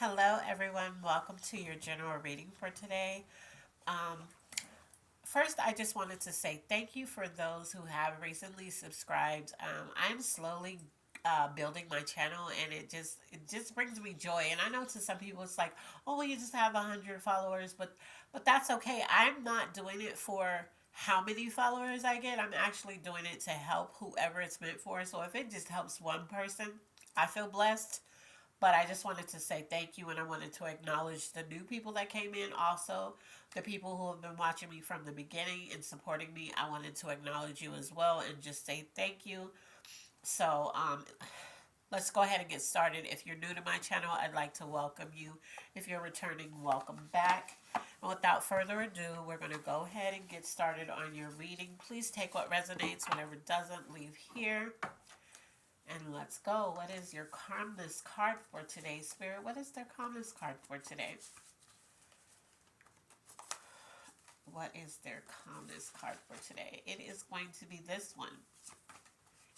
Hello, everyone. Welcome to your general reading for today. Um, First, I just wanted to say thank you for those who have recently subscribed. I'm slowly building my channel, and it just brings me joy. And I know to some people it's like, oh, well, you just have 100 followers, but that's okay. I'm not doing it for how many followers I get. I'm actually doing it to help whoever it's meant for. So if it just helps one person, I feel blessed. But I just wanted to say thank you, and I wanted to acknowledge the new people that came in. Also, the people who have been watching me from the beginning and supporting me. I wanted to acknowledge you as well and just say thank you. So, let's go ahead and get started. If you're new to my channel, I'd like to welcome you. If you're returning, welcome back. And without further ado, we're going to go ahead and get started on your reading. Please take what resonates, whatever doesn't, leave here. And let's go. What is your calmness card for today, Spirit? What is their calmness card for today? What is their calmness card for today? It is going to be this one.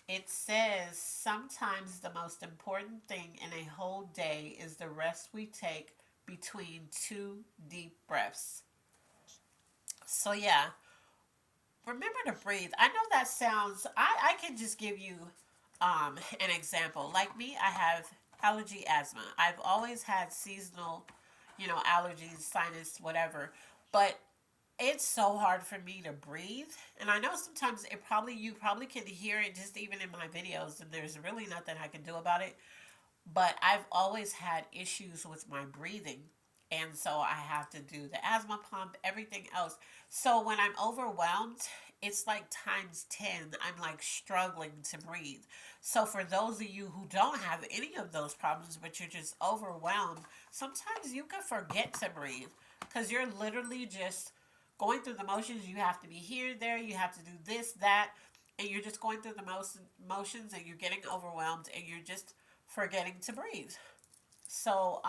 It says, sometimes the most important thing in a whole day is the rest we take between two deep breaths. So, yeah, remember to breathe. I know that sounds, I can just give you an example. Like me, I have allergy asthma. I've always had seasonal, allergies, sinus, whatever. But it's so hard for me to breathe. And I know sometimes you probably can hear it just even in my videos, and there's really nothing I can do about it. But I've always had issues with my breathing. And so I have to do the asthma pump, everything else. So when I'm overwhelmed, it's like times 10. I'm like struggling to breathe. So for those of you who don't have any of those problems, but you're just overwhelmed, sometimes you can forget to breathe because you're literally just going through the motions. You have to be here, there, you have to do this, that, and you're just going through the motions and you're getting overwhelmed and you're just forgetting to breathe. So,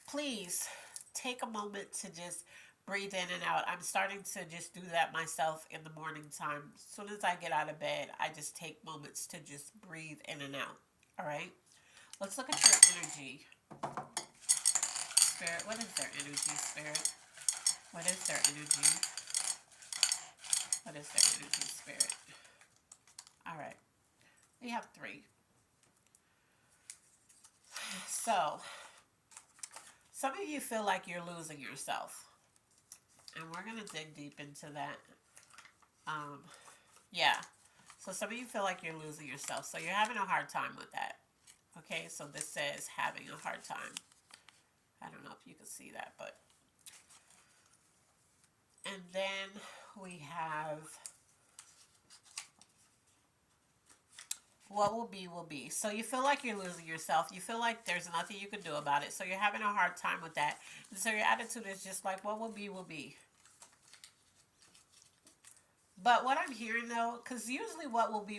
please take a moment to just breathe in and out. I'm starting to just do that myself in the morning time. As soon as I get out of bed, I just take moments to just breathe in and out. All right? Let's look at your energy. Spirit, what is their energy, Spirit? What is their energy? What is their energy, Spirit? All right. We have three. So, some of you feel like you're losing yourself. And we're going to dig deep into that. Um, yeah. So some of you feel like you're losing yourself. So you're having a hard time with that. Okay, so this says having a hard time. I don't know if you can see that, but. And then we have what will be, will be. So you feel like you're losing yourself. You feel like there's nothing you can do about it. So you're having a hard time with that. And so your attitude is just like, what will be, will be. But what I'm hearing though, because usually what will be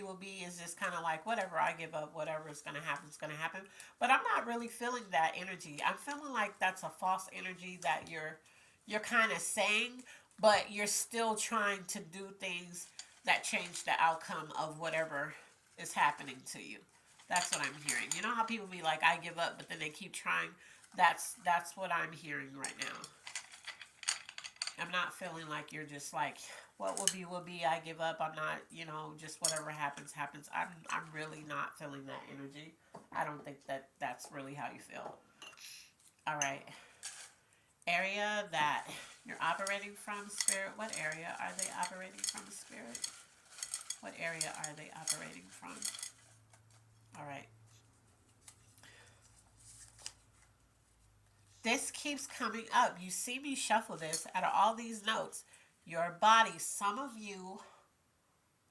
is just kind of like whatever I give up, whatever is going to happen is going to happen. But I'm not really feeling that energy. I'm feeling like that's a false energy that you're kind of saying, but you're still trying to do things that change the outcome of whatever is happening to you. That's what I'm hearing. You know how people be like, I give up, but then they keep trying. That's what I'm hearing right now. I'm not feeling like you're just like, what will be, I give up. I'm not, just whatever happens, happens. I'm really not feeling that energy. I don't think that that's really how you feel. All right. Area that you're operating from, Spirit. What area are they operating from, Spirit? What area are they operating from? All right. This keeps coming up. You see me shuffle this out of all these notes. Your body, some of you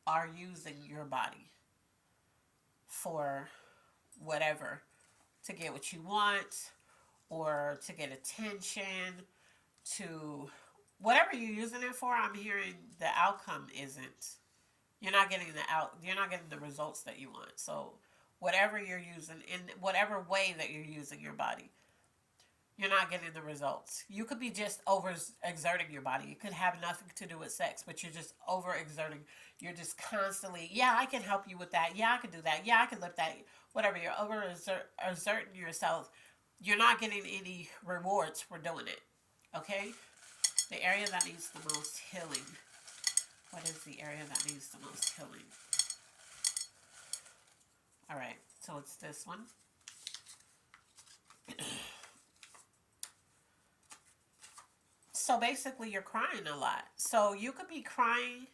are using your body for whatever, to get what you want or to get attention, to whatever you're using it for. I'm hearing the outcome isn't. You're not getting the results that you want. So whatever you're using, in whatever way that you're using your body, you're not getting the results. You could be just over exerting your body. It could have nothing to do with sex, but you're just over exerting. You're just constantly, yeah, I can help you with that. Yeah, I can do that. Yeah, I can lift that. Whatever. You're over exerting yourself, you're not getting any rewards for doing it. Okay? The area that needs the most healing. What is the area that needs the most healing? All right, so it's this one. So basically, you're crying a lot. So you could be crying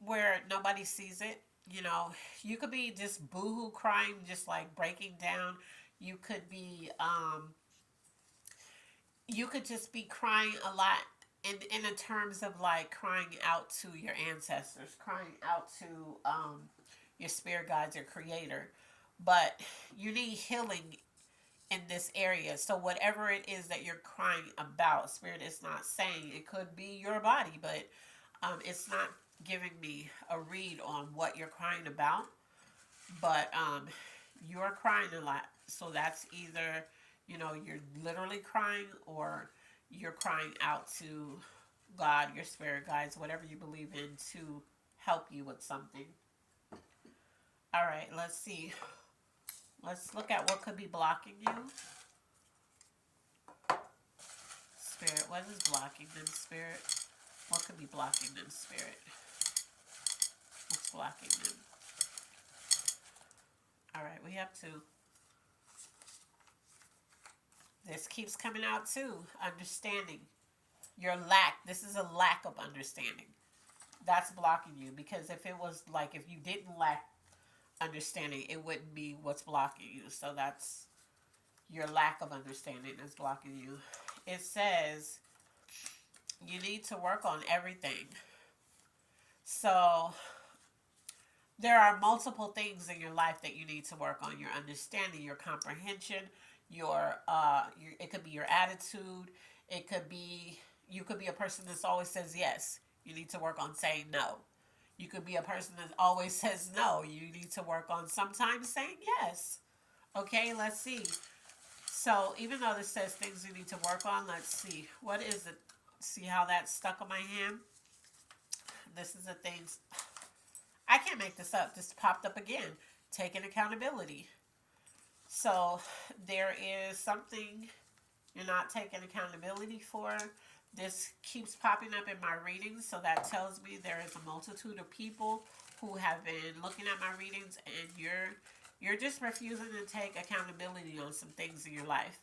where nobody sees it. You know, you could be just boohoo crying, just like breaking down. You could be, you could just be crying a lot in the terms of like crying out to your ancestors, crying out to your spirit guides, your creator. But you need healing in this area. So whatever it is that you're crying about, spirit is not saying it could be your body, but it's not giving me a read on what you're crying about. But you're crying a lot. So that's either, you know, you're literally crying or you're crying out to God, your spirit guides, whatever you believe in to help you with something. All right, let's see. Let's look at what could be blocking you. Spirit, what is blocking them, spirit? What could be blocking them, spirit? What's blocking them? All right, we have two. This keeps coming out too. Understanding. Your lack. This is a lack of understanding. That's blocking you. Because if it was like, if you didn't lack understanding, it wouldn't be what's blocking you. So that's your lack of understanding is blocking you. It says you need to work on everything. So there are multiple things in your life that you need to work on: your understanding, your comprehension, your it could be your attitude. It could be, you could be a person that always says yes. You need to work on saying no. You could be a person that always says no. You need to work on sometimes saying yes. Okay, let's see. So even though this says things you need to work on, let's see. What is it? See how that's stuck on my hand? This is the things. I can't make this up. This popped up again. Taking accountability. So there is something you're not taking accountability for. This keeps popping up in my readings, so that tells me there is a multitude of people who have been looking at my readings, and you're just refusing to take accountability on some things in your life.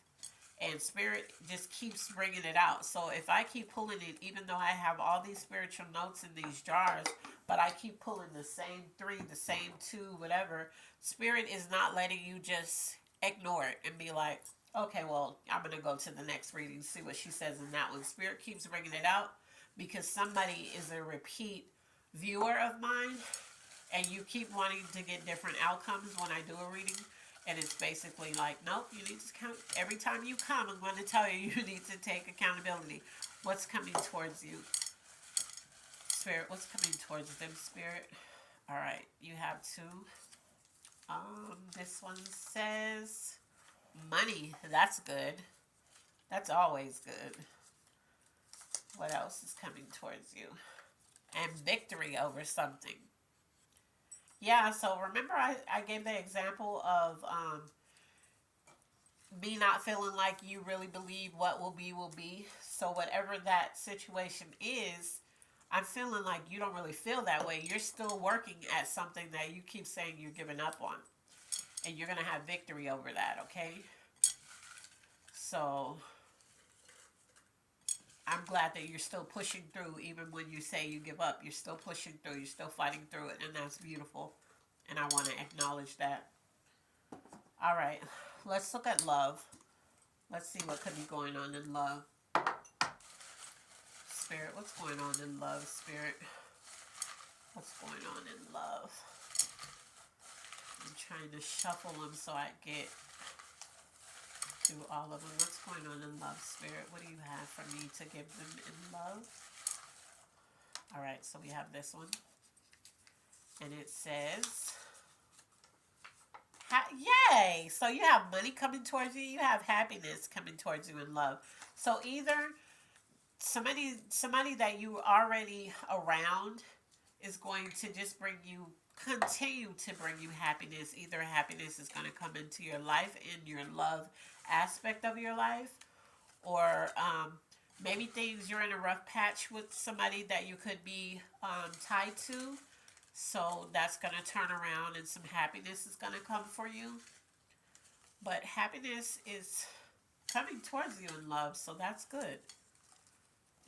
And spirit just keeps bringing it out. So if I keep pulling it, even though I have all these spiritual notes in these jars, but I keep pulling the same three, the same two, whatever, spirit is not letting you just ignore it and be like, okay, well, I'm going to go to the next reading, see what she says in that one. Spirit keeps bringing it out because somebody is a repeat viewer of mine, and you keep wanting to get different outcomes when I do a reading. And it's basically like, nope, you need to count. Every time you come, I'm going to tell you, you need to take accountability. What's coming towards you? Spirit, what's coming towards them, Spirit? All right, you have two. This one says money. That's good. That's always good. What else is coming towards you? And victory over something. Yeah, so remember I gave the example of me not feeling like you really believe what will be will be. So whatever that situation is, I'm feeling like you don't really feel that way. You're still working at something that you keep saying you're giving up on. And you're going to have victory over that, okay? So I'm glad that you're still pushing through even when you say you give up. You're still pushing through. You're still fighting through it, and that's beautiful. And I want to acknowledge that. All right, let's look at love. Let's see what could be going on in love. Spirit, what's going on in love, Spirit? What's going on in love? I'm trying to shuffle them so I get through all of them. What's going on in love, Spirit? What do you have for me to give them in love? All right, so we have this one. And it says, yay! So you have money coming towards you. You have happiness coming towards you in love. So either somebody that you already around is going to just continue to bring you happiness. Either happiness is going to come into your life and your love aspect of your life, or maybe things you're in a rough patch with somebody that you could be tied to. So that's going to turn around and some happiness is going to come for you. But happiness is coming towards you in love, so that's good.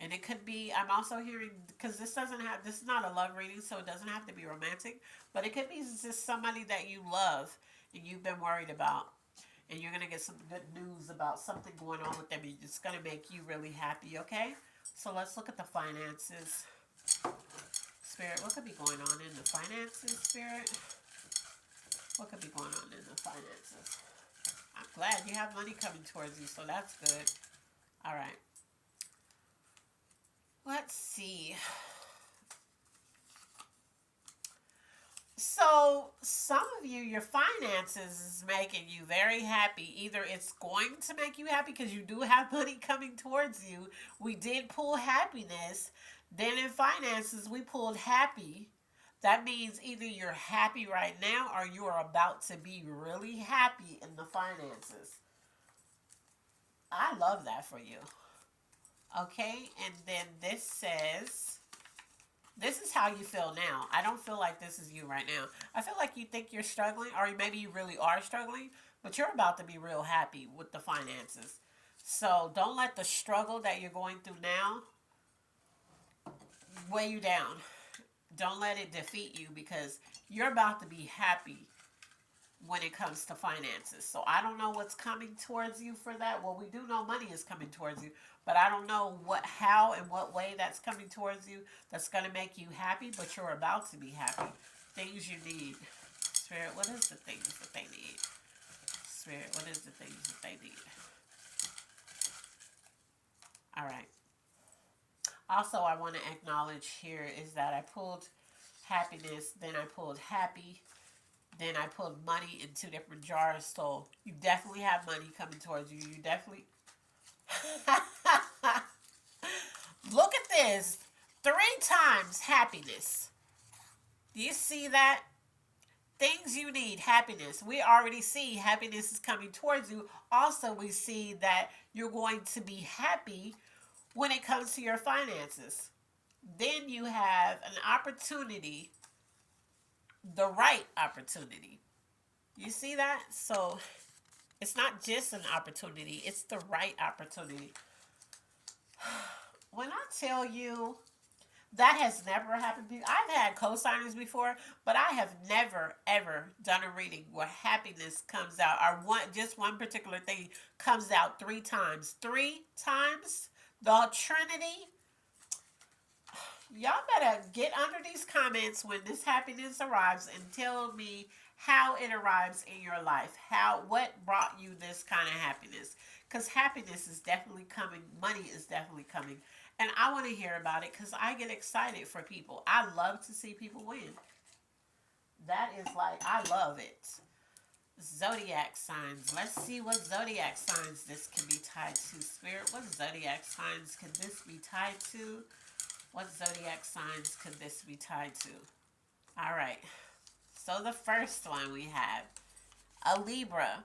And it could be, I'm also hearing, because this is not a love reading, so it doesn't have to be romantic, but it could be just somebody that you love and you've been worried about. And you're going to get some good news about something going on with them. It's going to make you really happy, okay? So let's look at the finances. Spirit, what could be going on in the finances, Spirit? What could be going on in the finances? I'm glad you have money coming towards you, so that's good. All right. Let's see. So, some of you, your finances is making you very happy. Either it's going to make you happy because you do have money coming towards you. We did pull happiness. Then in finances, we pulled happy. That means either you're happy right now or you are about to be really happy in the finances. I love that for you. Okay, and then this says, this is how you feel now. I don't feel like this is you right now. I feel like you think you're struggling, or maybe you really are struggling, but you're about to be real happy with the finances. So don't let the struggle that you're going through now weigh you down. Don't let it defeat you because you're about to be happy when it comes to finances. So I don't know what's coming towards you for that. Well, we do know money is coming towards you, but I don't know how and what way that's coming towards you that's going to make you happy, but you're about to be happy. Things you need. Spirit, what is the things that they need? Spirit, what is the things that they need? All right. Also, I want to acknowledge here is that I pulled happiness, then I pulled happy, then I pulled money in two different jars. So you definitely have money coming towards you. You definitely. Look at this. 3 times happiness. Do you see that? Things you need, happiness. We already see happiness is coming towards you. Also, we see that you're going to be happy when it comes to your finances. Then you have an opportunity, the right opportunity. You see that? So it's not just an opportunity, it's the right opportunity. When I tell you that has never happened to me, I've had co-signers before, but I have never ever done a reading where happiness comes out or one particular thing comes out 3 times. 3 times? The Trinity? Y'all better get under these comments when this happiness arrives and tell me how it arrives in your life. What brought you this kind of happiness? Because happiness is definitely coming. Money is definitely coming. And I want to hear about it because I get excited for people. I love to see people win. That is like, I love it. Zodiac signs. Let's see what zodiac signs this can be tied to. Spirit, what zodiac signs could this be tied to? What zodiac signs could this be tied to? All right. So the first one we have a Libra.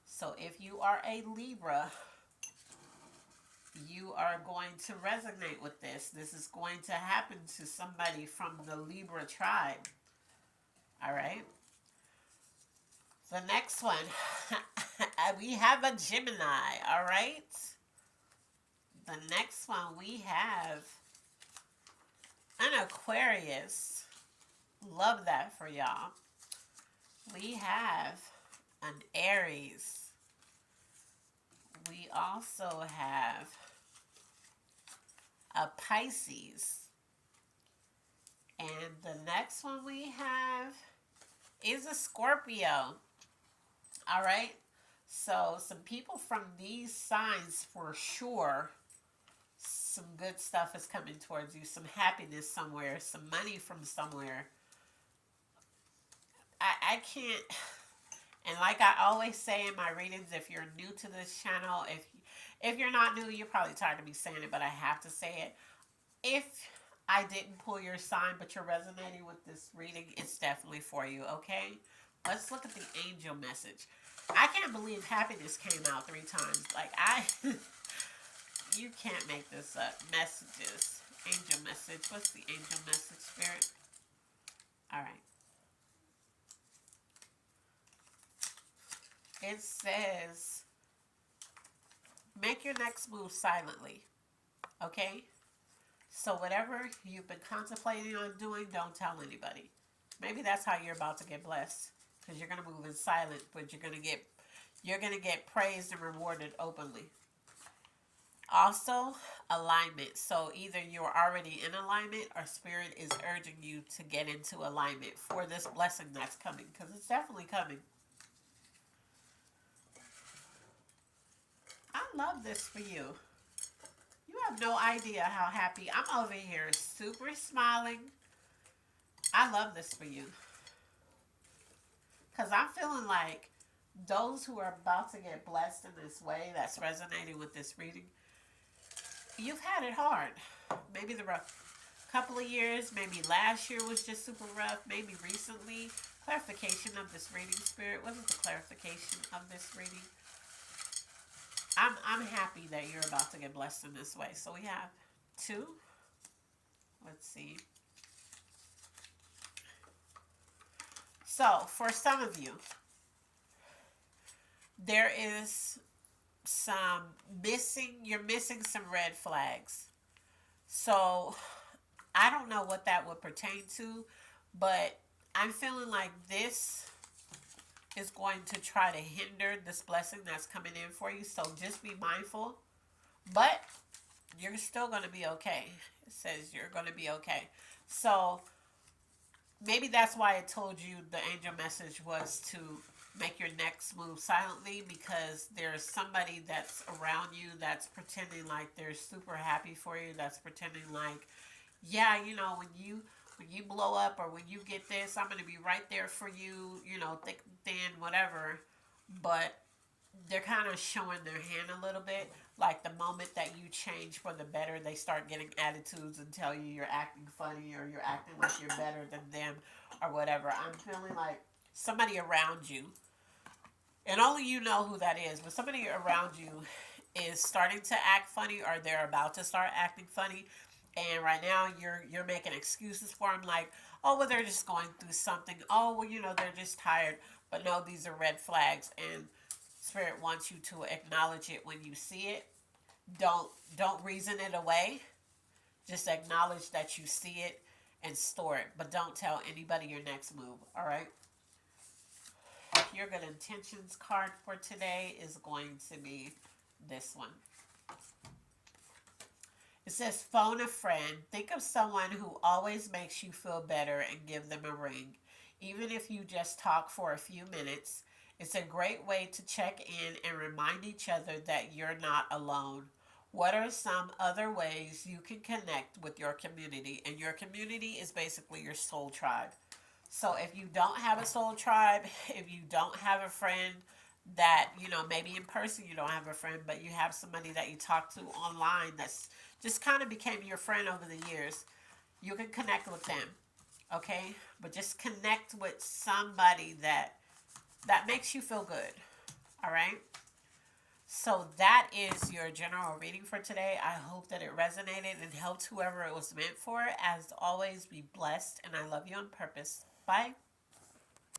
So if you are a Libra, you are going to resonate with this. This is going to happen to somebody from the Libra tribe. All right. The next one, we have a Gemini. All right. The next one we have an Aquarius. Love that for y'all. We have an Aries. We also have a Pisces. And the next one we have is a Scorpio. All right. So some people from these signs for sure, some good stuff is coming towards you. Some happiness somewhere. Some money from somewhere. I can't, and like I always say in my readings, if you're new to this channel, if you're not new, you're probably tired of me saying it, but I have to say it. If I didn't pull your sign, but you're resonating with this reading, it's definitely for you, okay? Let's look at the angel message. I can't believe happiness came out 3 times. Like, I, you can't make this up. Messages. Angel message. What's the angel message, Spirit? All right. It says, make your next move silently. Okay? So whatever you've been contemplating on doing, don't tell anybody. Maybe that's how you're about to get blessed, because you're gonna move in silence, but you're gonna get praised and rewarded openly. Also, alignment. So either you're already in alignment, or spirit is urging you to get into alignment for this blessing that's coming, because it's definitely coming. I love this for you. You have no idea how happy I'm over here, super smiling. I love this for you. Because I'm feeling like those who are about to get blessed in this way, that's resonating with this reading, you've had it hard. Maybe the rough couple of years, maybe last year was just super rough, maybe recently. Clarification of this reading, Spirit. What is the clarification of this reading? I'm happy that you're about to get blessed in this way. So we have 2. Let's see. So for some of you, there is some you're missing some red flags. So I don't know what that would pertain to, but I'm feeling like this is going to try to hinder this blessing that's coming in for you. So just be mindful. But you're still going to be okay. It says you're going to be okay. So maybe that's why I told you the angel message was to make your next move silently, because there's somebody that's around you that's pretending like they're super happy for you, that's pretending like, yeah, when you blow up, or when you get this, I'm going to be right there for you, thick, thin, whatever. But they're kind of showing their hand a little bit. Like the moment that you change for the better, they start getting attitudes and tell you you're acting funny, or you're acting like you're better than them, or whatever. I'm feeling like somebody around you, and only you know who that is, but somebody around you is starting to act funny, or they're about to start acting funny. And right now you're making excuses for them, like, oh well, they're just going through something. Oh well, they're just tired. But no, these are red flags, and Spirit wants you to acknowledge it when you see it. Don't reason it away. Just acknowledge that you see it and store it. But don't tell anybody your next move. All right. Your good intentions card for today is going to be this one. It says, phone a friend. Think of someone who always makes you feel better and give them a ring. Even if you just talk for a few minutes, it's a great way to check in and remind each other that you're not alone. What are some other ways you can connect with your community? And your community is basically your soul tribe. So if you don't have a soul tribe, if you don't have a friend that, maybe in person you don't have a friend, but you have somebody that you talk to online that's just kind of became your friend over the years, you can connect with them. Okay? But just connect with somebody that makes you feel good. All right? So that is your general reading for today. I hope that it resonated and helped whoever it was meant for. As always, be blessed, and I love you on purpose. Bye.